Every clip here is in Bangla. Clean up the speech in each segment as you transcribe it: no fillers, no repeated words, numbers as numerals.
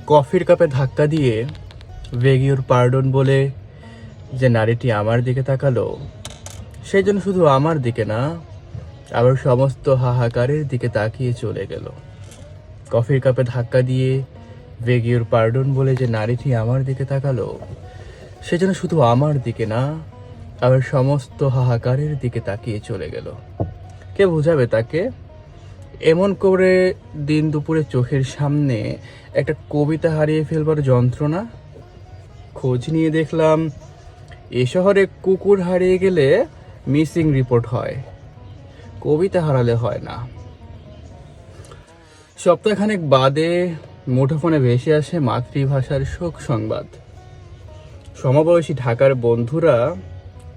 কফির কাপে ধাক্কা দিয়ে বেগিওর পার্ডন বলে যে নারীটি আমার দিকে তাকালো, সেই জন্য শুধু আমার দিকে না, আবার সমস্ত হাহাকারের দিকে তাকিয়ে চলে গেল। কফির কাপে ধাক্কা দিয়ে বেগিওর পার্ডন বলে যে নারীটি আমার দিকে তাকালো, সেজন্য শুধু আমার দিকে না, আবার সমস্ত হাহাকারের দিকে তাকিয়ে চলে গেল। কে বোঝাবে তাকে? এমন করে দিন দুপুরে চোখের সামনে একটা কবিতা হারিয়ে ফেলবার যন্ত্রণা। খোঁজ নিয়ে দেখলাম এ শহরে কুকুর হারিয়ে গেলে মিসিং রিপোর্ট হয়, কবিতা হারালে হয় না। সপ্তাহখানেক বাদে মুঠোফোনে ভেসে আসে মাতৃভাষার শোক সংবাদ। সমবয়সী ঢাকার বন্ধুরা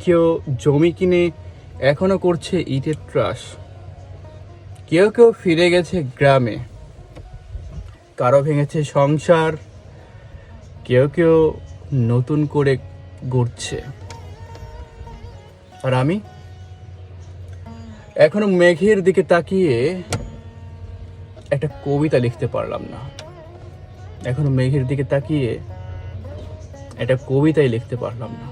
কেউ জমি কিনে এখনো করছে ইটের ত্রাস, কেউ কেউ ফিরে গেছে গ্রামে, কারো ভেঙেছে সংসার, কেউ কেউ নতুন করে গড়ছে। আর আমি এখনো মেঘের দিকে তাকিয়ে একটা কবিতা লিখতে পারলাম না। এখনো মেঘের দিকে তাকিয়ে একটা কবিতাই লিখতে পারলাম না।